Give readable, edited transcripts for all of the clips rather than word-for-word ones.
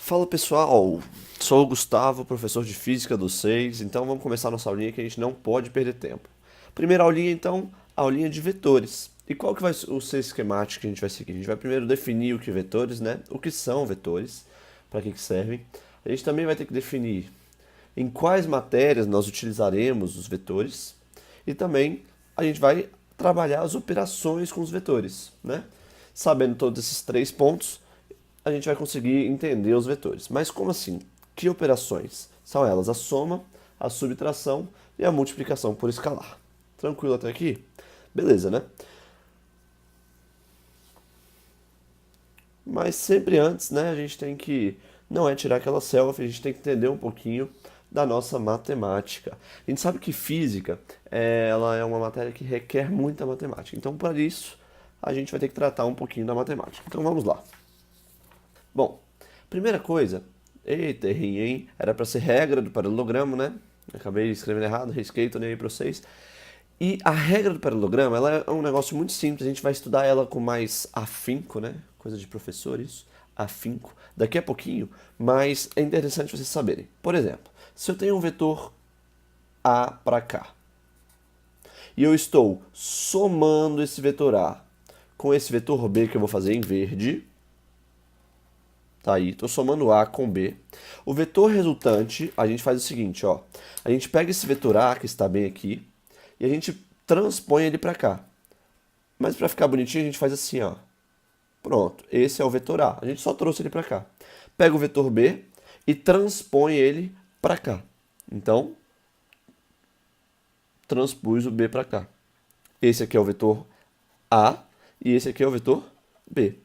Fala pessoal, sou o Gustavo, professor de Física do 6, então vamos começar nossa aulinha que a gente não pode perder tempo. Primeira aulinha então, a aulinha de vetores. E qual que vai ser o esquemático que a gente vai seguir? A gente vai primeiro definir o que vetores, né? O que são vetores, para que servem. A gente também vai ter que definir em quais matérias nós utilizaremos os vetores. E também a gente vai trabalhar as operações com os vetores, né? Sabendo todos esses três pontos, a gente vai conseguir entender os vetores. Mas como assim? Que operações? São elas a soma, a subtração e a multiplicação por escalar. Tranquilo até aqui? Beleza, né? Mas sempre antes, né, a gente tem que, não é tirar aquela selfie, a gente tem que entender um pouquinho da nossa matemática. A gente sabe que física, ela é uma matéria que requer muita matemática. Então, para isso, a gente vai ter que tratar um pouquinho da matemática. Então, vamos lá. Bom, primeira coisa, eita, errei, hein? Era para ser regra do paralelogramo, né? Acabei escrevendo errado, risquei, tô nem aí para vocês. E a regra do paralelogramo, ela é um negócio muito simples, a gente vai estudar ela com mais afinco, né? Coisa de professor isso, afinco, daqui a pouquinho, mas é interessante vocês saberem. Por exemplo, se eu tenho um vetor A para cá, e eu estou somando esse vetor A com esse vetor B que eu vou fazer em verde, tá aí, estou somando A com B. O vetor resultante, a gente faz o seguinte, ó. A gente pega esse vetor A, que está bem aqui, e a gente transpõe ele para cá. Mas para ficar bonitinho, a gente faz assim, ó. Pronto, esse é o vetor A. A gente só trouxe ele para cá. Pega o vetor B e transpõe ele para cá. Então, transpus o B para cá. Esse aqui é o vetor A e esse aqui é o vetor B.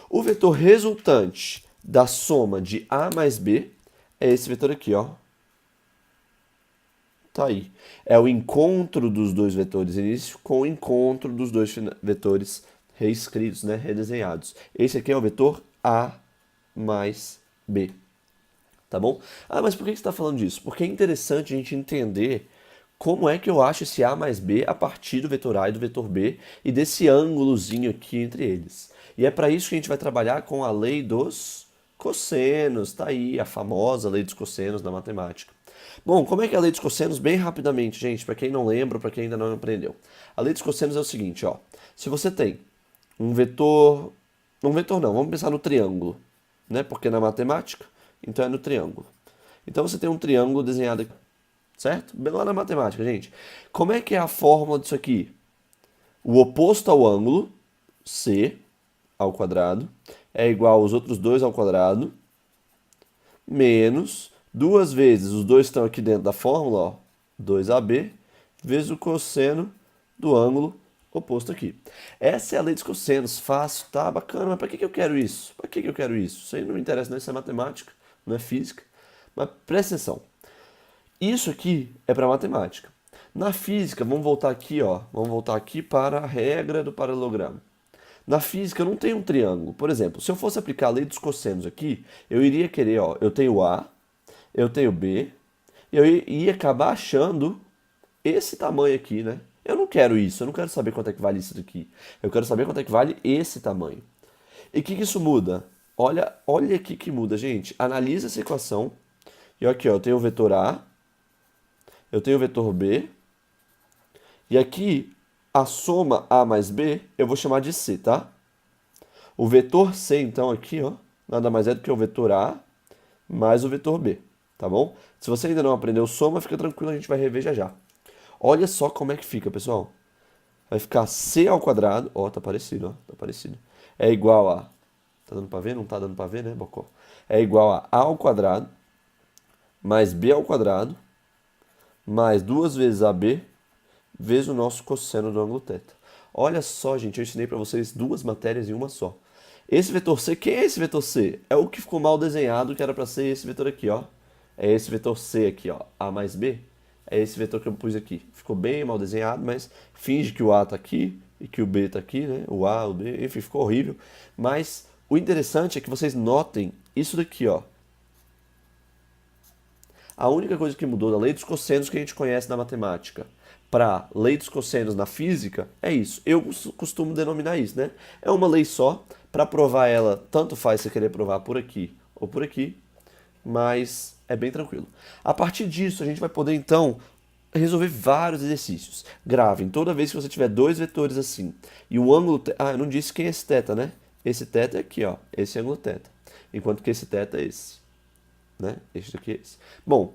O vetor resultante da soma de A mais B é esse vetor aqui, ó. Tá aí. É o encontro dos dois vetores início com o encontro dos dois vetores reescritos, né, redesenhados. Esse aqui é o vetor A mais B. Tá bom? Ah, mas por que você está falando disso? Porque é interessante a gente entender como é que eu acho esse A mais B a partir do vetor A e do vetor B e desse ângulozinho aqui entre eles. E é para isso que a gente vai trabalhar com a lei dos cossenos. Tá aí, a famosa lei dos cossenos da matemática. Bom, como é que é a lei dos cossenos? Bem rapidamente, gente, para quem não lembra, para quem ainda não aprendeu. A lei dos cossenos é o seguinte, ó. Se você tem um vetor... Um vetor não, vamos pensar no triângulo, né? Porque na matemática, então é no triângulo. Então você tem um triângulo desenhado aqui, certo? Bem lá na matemática, gente. Como é que é a fórmula disso aqui? O oposto ao ângulo, C ao quadrado, é igual aos outros dois ao quadrado, menos duas vezes, os dois estão aqui dentro da fórmula, ó, 2AB, vezes o cosseno do ângulo oposto aqui. Essa é a lei dos cossenos, fácil, tá? Bacana, mas para que eu quero isso? Para que eu quero isso? Isso aí não me interessa, não, isso é matemática, não é física. Mas presta atenção, isso aqui é para matemática. Na física, vamos voltar aqui, ó, vamos voltar aqui para a regra do paralelogramo. Na física, eu não tenho um triângulo. Por exemplo, se eu fosse aplicar a lei dos cossenos aqui, eu iria querer, ó, eu tenho A, eu tenho B, e eu ia acabar achando esse tamanho aqui, né? Eu não quero isso, eu não quero saber quanto é que vale isso daqui. Eu quero saber quanto é que vale esse tamanho. E o que isso muda? Olha aqui que muda, gente. Analisa essa equação. E aqui, ó, eu tenho o vetor A, eu tenho o vetor B, e aqui a soma A mais B eu vou chamar de C, tá? O vetor C, então, aqui, ó, nada mais é do que o vetor A mais o vetor B, tá bom? Se você ainda não aprendeu soma, fica tranquilo, a gente vai rever já já. Olha só como é que fica, pessoal. Vai ficar C ao quadrado, ó, tá parecido, ó, tá parecido. É igual a, tá dando pra ver? Não tá dando pra ver, né, Bocó? É igual a ao quadrado mais B ao quadrado mais duas vezes AB vezes o nosso cosseno do ângulo θ. Olha só, gente, eu ensinei para vocês duas matérias em uma só. Esse vetor C, quem é esse vetor C? É o que ficou mal desenhado, que era para ser esse vetor aqui, ó. É esse vetor C aqui, ó, A mais B. É esse vetor que eu pus aqui. Ficou bem mal desenhado, mas finge que o A tá aqui e que o B tá aqui, né? O A, o B, enfim, ficou horrível. Mas o interessante é que vocês notem isso daqui, ó. A única coisa que mudou da lei dos cossenos que a gente conhece na matemática para lei dos cossenos na física é isso. Eu costumo denominar isso, né? É uma lei só. Para provar ela, tanto faz você querer provar por aqui ou por aqui. mas é bem tranquilo. A partir disso, a gente vai poder, então, resolver vários exercícios. Gravem, toda vez que você tiver dois vetores assim, e um ângulo... Ah, eu não disse quem é esse θ, né? Esse θ é aqui, ó, esse ângulo θ. Enquanto que esse θ é esse, né? Este aqui é esse. Bom,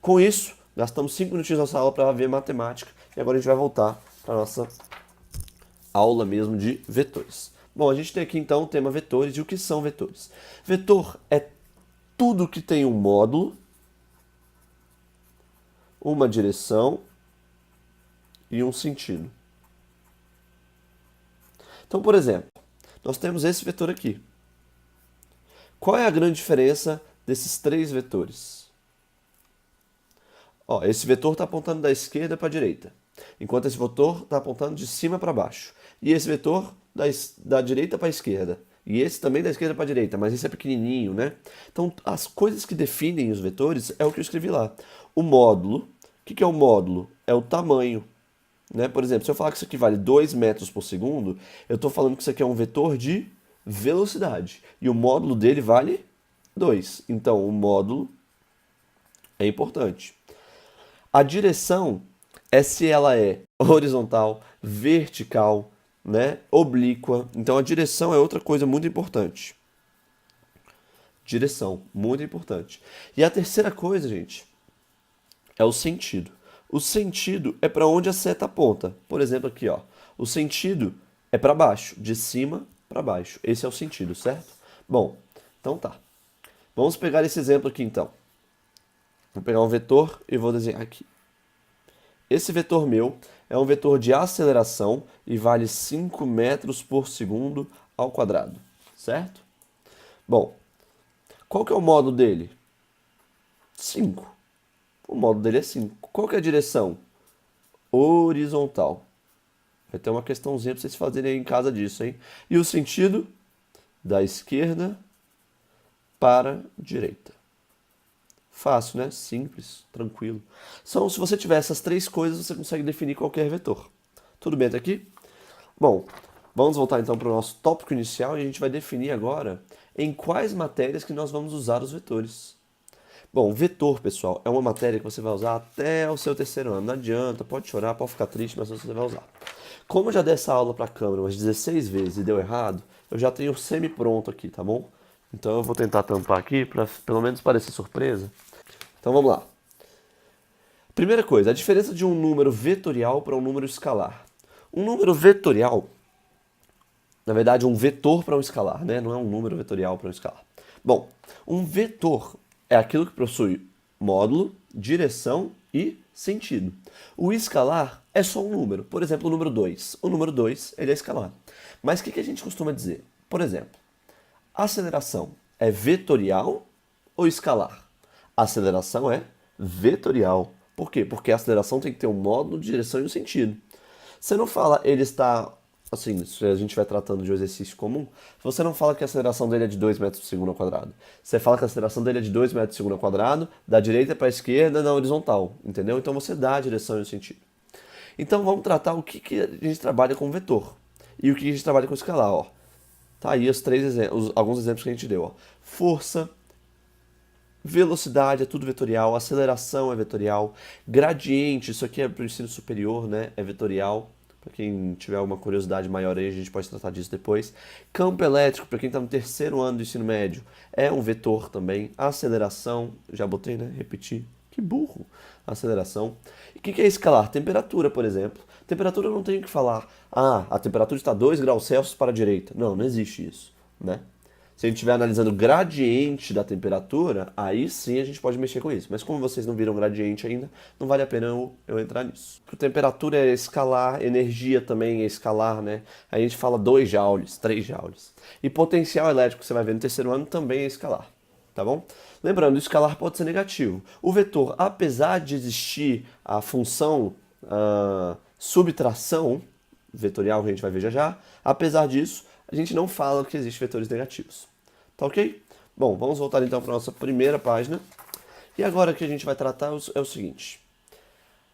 com isso, gastamos 5 minutinhos na nossa aula para ver matemática, e agora a gente vai voltar para a nossa aula mesmo de vetores. Bom, a gente tem aqui então o tema vetores, e o que são vetores? Vetor é tudo que tem um módulo, uma direção e um sentido. Então, por exemplo, nós temos esse vetor aqui. Qual é a grande diferença desses três vetores? Ó, esse vetor está apontando da esquerda para a direita, enquanto esse vetor está apontando de cima para baixo. E esse vetor da direita para a esquerda. E esse também da esquerda para a direita, mas esse é pequenininho, né? Então, as coisas que definem os vetores é o que eu escrevi lá. O módulo. O que é o módulo? É o tamanho. Né? Por exemplo, se eu falar que isso aqui vale 2 metros por segundo, eu estou falando que isso aqui é um vetor de velocidade. E o módulo dele vale 2. Então, o módulo é importante. A direção é se ela é horizontal, vertical, né, oblíqua. Então a direção é outra coisa muito importante. Direção, muito importante. E a terceira coisa, gente, é o sentido. O sentido é para onde a seta aponta. Por exemplo, aqui, ó. O sentido é para baixo, de cima para baixo. Esse é o sentido, certo? Bom, então tá. Vamos pegar esse exemplo aqui, então. Vou pegar um vetor e vou desenhar aqui. Esse vetor meu é um vetor de aceleração e vale 5 metros por segundo ao quadrado, certo? Bom, qual que é o módulo dele? 5. O módulo dele é 5. Qual que é a direção? Horizontal. Vai ter uma questãozinha para vocês fazerem aí em casa disso, hein? E o sentido? Da esquerda para a direita. Fácil, né? Simples, tranquilo. Então, se você tiver essas três coisas, você consegue definir qualquer vetor. Tudo bem até aqui? Bom, vamos voltar então para o nosso tópico inicial e a gente vai definir agora em quais matérias que nós vamos usar os vetores. Bom, vetor, pessoal, é uma matéria que você vai usar até o seu terceiro ano. Não adianta, pode chorar, pode ficar triste, mas você vai usar. Como eu já dei essa aula para a câmera umas 16 vezes e deu errado, eu já tenho o semi-pronto aqui, tá bom? Então eu vou tentar tampar aqui para pelo menos parecer surpresa. Então vamos lá. Primeira coisa, a diferença de um número vetorial para um número escalar. Um número vetorial, na verdade um vetor para um escalar, né? Não é um número vetorial para um escalar. Bom, um vetor é aquilo que possui módulo, direção e sentido. O escalar é só um número. Por exemplo, o número 2. O número 2 ele é escalar. Mas o que a gente costuma dizer? Por exemplo, aceleração é vetorial ou escalar? A aceleração é vetorial. Por quê? Porque a aceleração tem que ter um módulo, direção e um sentido. Você não fala ele está, assim, se a gente vai tratando de um exercício comum, você não fala que a aceleração dele é de 2 metros por segundo ao quadrado. Você fala que a aceleração dele é de 2 metros por segundo ao quadrado, da direita para a esquerda na horizontal, entendeu? Então você dá a direção e o sentido. Então vamos tratar o que a gente trabalha com vetor e o que a gente trabalha com escalar, ó. Tá aí alguns exemplos que a gente deu, ó. Força, velocidade é tudo vetorial, aceleração é vetorial, gradiente, isso aqui é para o ensino superior, né? É vetorial. Para quem tiver alguma curiosidade maior aí, a gente pode tratar disso depois. Campo elétrico, para quem está no terceiro ano do ensino médio, é um vetor também. Aceleração, já botei, né? Repetir. Que burro. Aceleração. E o que é escalar? Temperatura, por exemplo. Temperatura eu não tenho que falar, ah, a temperatura está 2 graus Celsius para a direita. Não, não existe isso, né? Se a gente estiver analisando o gradiente da temperatura, aí sim a gente pode mexer com isso. Mas como vocês não viram gradiente ainda, não vale a pena eu entrar nisso. Porque temperatura é escalar, energia também é escalar, né? Aí a gente fala 2 joules, 3 joules. E potencial elétrico, que você vai ver no terceiro ano, também é escalar, tá bom? Lembrando, o escalar pode ser negativo. O vetor, apesar de existir a função subtração vetorial, que a gente vai ver já já, apesar disso, a gente não fala que existem vetores negativos. Tá ok? Bom, vamos voltar então para a nossa primeira página. E agora que a gente vai tratar é o seguinte.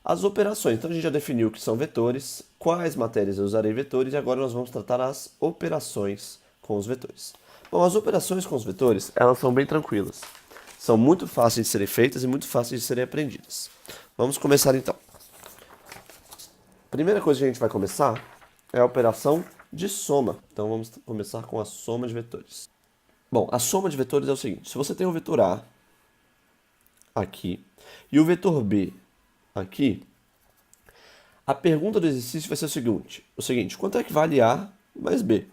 As operações. Então a gente já definiu o que são vetores, quais matérias eu usarei vetores, e agora nós vamos tratar as operações com os vetores. Bom, as operações com os vetores, elas são bem tranquilas. São muito fáceis de serem feitas e muito fáceis de serem aprendidas. Vamos começar então. Primeira coisa que a gente vai começar é a operação de soma. Então vamos começar com a soma de vetores. Bom, a soma de vetores é o seguinte: se você tem o vetor A aqui e o vetor B aqui, a pergunta do exercício vai ser o seguinte: quanto é que vale A mais B?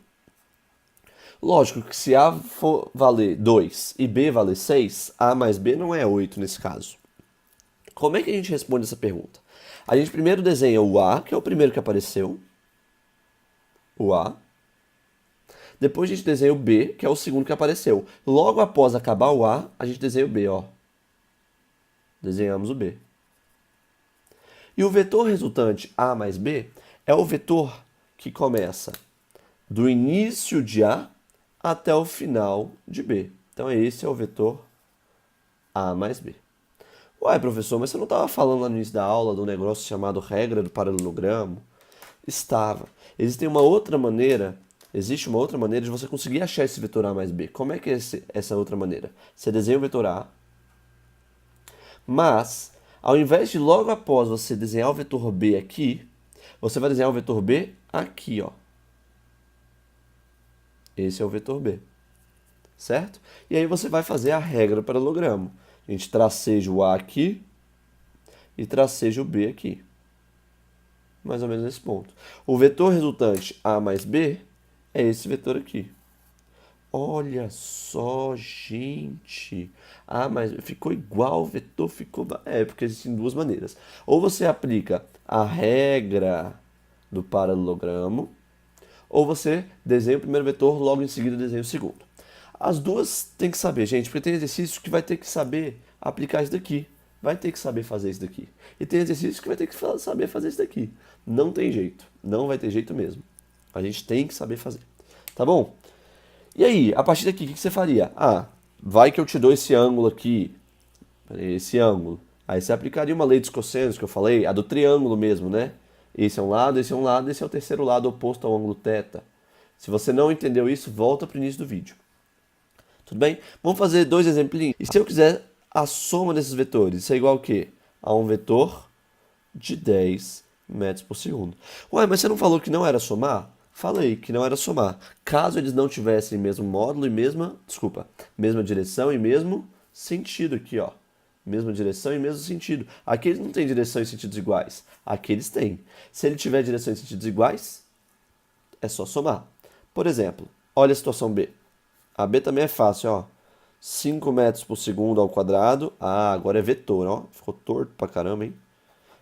Lógico que se A for valer 2 e B valer 6, A mais B não é 8 nesse caso. Como é que a gente responde essa pergunta? A gente primeiro desenha o A, que é o primeiro que apareceu. O A. Depois a gente desenha o B, que é o segundo que apareceu. Logo após acabar o A, a gente desenha o B, ó. Desenhamos o B. E o vetor resultante A mais B é o vetor que começa do início de A até o final de B. Então esse é o vetor A mais B. Ué, professor, mas você não estava falando lá no início da aula do negócio chamado regra do paralelogramo? Estava. Existe uma outra maneira de você conseguir achar esse vetor A mais B. Como é que é essa outra maneira? Você desenha o vetor A, mas ao invés de logo após você desenhar o vetor B aqui, você vai desenhar o vetor B aqui, ó. Esse é o vetor B, certo? E aí você vai fazer a regra do paralelogramo. A gente traceja o A aqui e traceja o B aqui. Mais ou menos nesse ponto. O vetor resultante A mais B é esse vetor aqui. Olha só, gente. A mais B ficou igual o vetor, ficou... É, porque existem duas maneiras. Ou você aplica a regra do paralelogramo, ou você desenha o primeiro vetor, logo em seguida desenha o segundo. As duas tem que saber, gente, porque tem exercício que vai ter que saber aplicar isso daqui. Vai ter que saber fazer isso daqui. E tem exercício que vai ter que saber fazer isso daqui. Não tem jeito. Não vai ter jeito mesmo. A gente tem que saber fazer. Tá bom? E aí, a partir daqui, o que você faria? Ah, vai que eu te dou esse ângulo aqui. Esse ângulo. Aí você aplicaria uma lei dos cossenos que eu falei, a do triângulo mesmo, né? Esse é um lado, esse é um lado, esse é o terceiro lado oposto ao ângulo θ. Se você não entendeu isso, volta para o início do vídeo. Tudo bem? Vamos fazer dois exemplinhos. E se eu quiser a soma desses vetores, isso é igual a quê? A um vetor de 10 metros por segundo. Ué, mas você não falou que não era somar? Falei que não era somar. Caso eles não tivessem mesmo módulo e mesma direção e mesmo sentido aqui, ó. Mesma direção e mesmo sentido. Aqui eles não têm direção e sentidos iguais. Aqui eles têm. Se ele tiver direção e sentidos iguais, é só somar. Por exemplo, olha a situação B. A B também é fácil, ó. 5 metros por segundo ao quadrado. Ah, agora é vetor, ó. Ficou torto pra caramba, hein?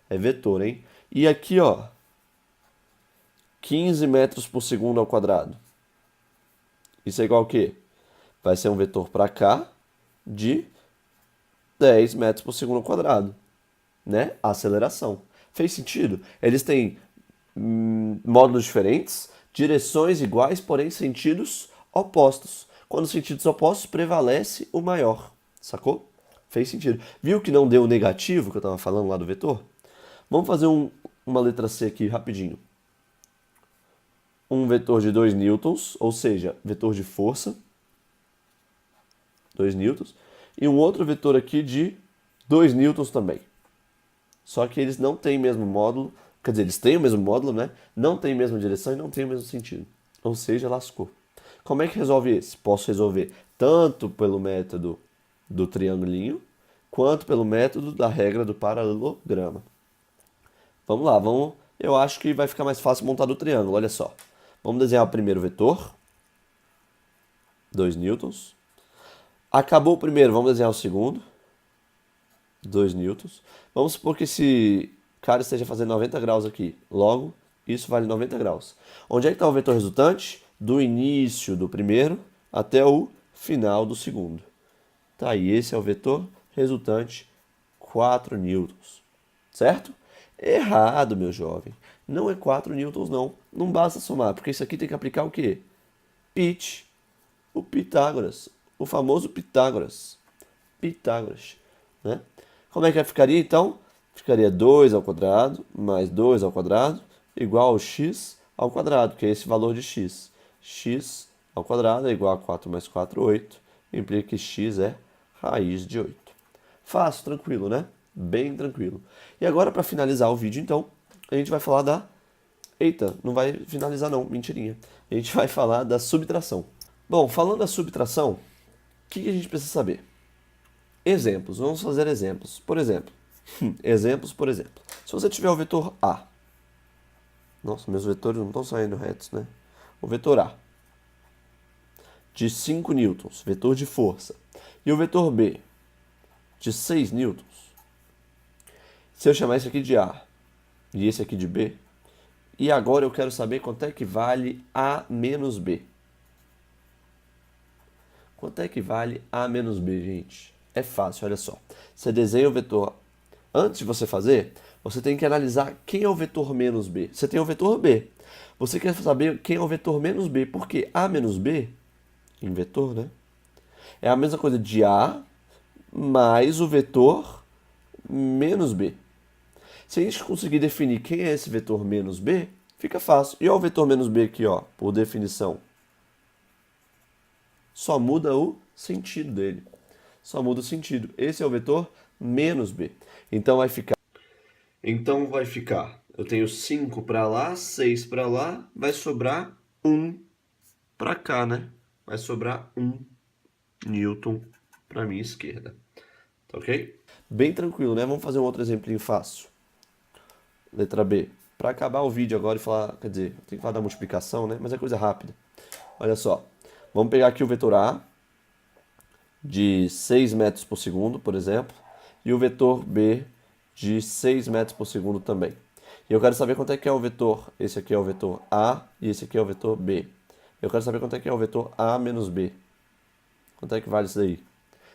É vetor, hein? E aqui, ó. 15 metros por segundo ao quadrado. Isso é igual ao quê? Vai ser um vetor pra cá de 10 metros por segundo ao quadrado. Né? A aceleração. Fez sentido? Eles têm módulos diferentes, direções iguais, porém sentidos opostos. Quando os sentidos opostos, prevalece o maior. Sacou? Fez sentido. Viu que não deu o negativo que eu estava falando lá do vetor? Vamos fazer uma letra C aqui rapidinho. Um vetor de 2 newtons, ou seja, vetor de força. 2 newtons. E um outro vetor aqui de 2 newtons também. Só que eles não têm o mesmo módulo. Quer dizer, eles têm o mesmo módulo, né? Não têm a mesma direção e não têm o mesmo sentido. Ou seja, lascou. Como é que resolve esse? Posso resolver tanto pelo método do triangulinho, quanto pelo método da regra do paralelograma. Vamos lá, eu acho que vai ficar mais fácil montar do triângulo, olha só. Vamos desenhar o primeiro vetor. 2 newtons. Acabou o primeiro, vamos desenhar o segundo. 2 newtons. Vamos supor que esse cara esteja fazendo 90 graus aqui. Logo, isso vale 90 graus. Onde é que está o vetor resultante? Do início do primeiro até o final do segundo. Tá aí, esse é o vetor resultante 4 newtons. Certo? Errado, meu jovem. Não é 4 newtons, não. Não basta somar, porque isso aqui tem que aplicar o quê? Pitch. O Pitágoras. O famoso Pitágoras. Pitágoras. Né? Como é que ficaria, então? Ficaria 2 ao quadrado mais 2 ao quadrado igual ao x ao quadrado, que é esse valor de x. X ao quadrado é igual a 4 mais 4, 8. Implica que x é raiz de 8. Fácil, tranquilo, né? Bem tranquilo. E agora, para finalizar o vídeo, então, a gente vai falar da... Eita, não vai finalizar não, mentirinha. A gente vai falar da subtração. Bom, falando da subtração, o que a gente precisa saber? Exemplos, vamos fazer exemplos. Por exemplo, exemplos, por exemplo. Se você tiver o vetor A, nossa, meus vetores não estão saindo retos, né? O vetor A, de 5 newtons, vetor de força, e o vetor B, de 6 newtons, se eu chamar esse aqui de A e esse aqui de B, e agora eu quero saber quanto é que vale A menos B. Quanto é que vale A menos B, gente? É fácil, olha só. Você desenha o vetor. Antes de você fazer, você tem que analisar quem é o vetor menos B. Você tem o vetor B. Você quer saber quem é o vetor menos B, porque A menos B, em vetor, né? É a mesma coisa de A mais o vetor menos B. Se a gente conseguir definir quem é esse vetor menos B, fica fácil. E olha o vetor menos B aqui, ó, por definição. Só muda o sentido dele. Só muda o sentido. Esse é o vetor menos B. Então vai ficar, eu tenho 5 para lá, 6 para lá, vai sobrar 1 para cá, né? Vai sobrar 1 newton para minha esquerda. Tá ok? Bem tranquilo, né? Vamos fazer um outro exemplinho fácil. Letra B. Para acabar o vídeo agora e falar, quer dizer, tem que falar da multiplicação, né? Mas é coisa rápida. Olha só. Vamos pegar aqui o vetor A, de 6 metros por segundo, por exemplo, e o vetor B, de 6 metros por segundo também. E eu quero saber quanto é que é o vetor, esse aqui é o vetor A e esse aqui é o vetor B. Eu quero saber quanto é que é o vetor A menos B. Quanto é que vale isso daí?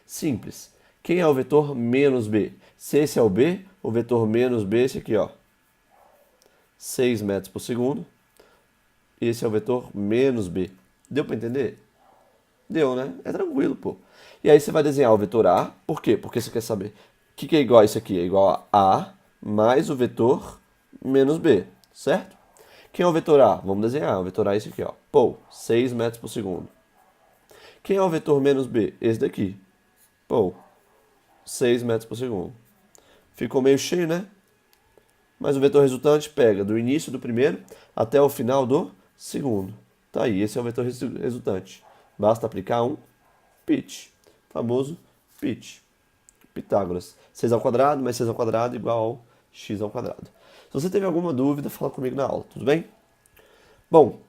Simples. Quem é o vetor menos B? Se esse é o B, o vetor menos B é esse aqui, ó. 6 metros por segundo. Esse é o vetor menos B. Deu para entender? Deu, né? É tranquilo, pô. E aí você vai desenhar o vetor A. Por quê? Porque você quer saber o que é igual a isso aqui? É igual a A mais o vetor menos B, certo? Quem é o vetor A? Vamos desenhar. O vetor A é esse aqui, ó. Pô, 6 metros por segundo. Quem é o vetor menos B? Esse daqui. Pô, 6 metros por segundo. Ficou meio cheio, né? Mas o vetor resultante pega do início do primeiro até o final do segundo. Tá aí, esse é o vetor resultante. Basta aplicar um pitch, famoso pitch. Pitágoras. 6 ao quadrado mais 6 ao quadrado igual ao x ao quadrado. Se você teve alguma dúvida, fala comigo na aula, tudo bem? Bom,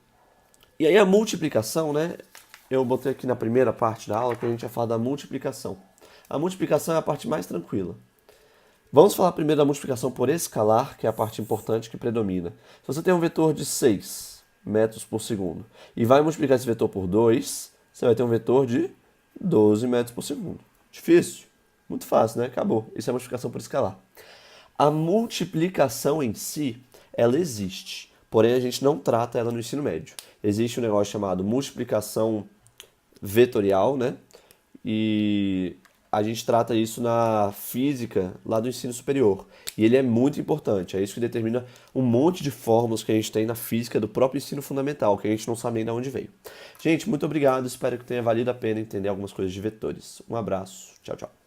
e aí a multiplicação, né? Eu botei aqui na primeira parte da aula que a gente vai falar da multiplicação. A multiplicação é a parte mais tranquila. Vamos falar primeiro da multiplicação por escalar, que é a parte importante que predomina. Se você tem um vetor de 6 metros por segundo e vai multiplicar esse vetor por 2, você vai ter um vetor de 12 metros por segundo. Difícil? Muito fácil, né? Acabou. Isso é a multiplicação por escalar. A multiplicação em si, ela existe, porém a gente não trata ela no ensino médio. Existe um negócio chamado multiplicação vetorial, né? E a gente trata isso na física lá do ensino superior. E ele é muito importante, é isso que determina um monte de fórmulas que a gente tem na física do próprio ensino fundamental, que a gente não sabe nem de onde veio. Gente, muito obrigado, espero que tenha valido a pena entender algumas coisas de vetores. Um abraço, tchau, tchau.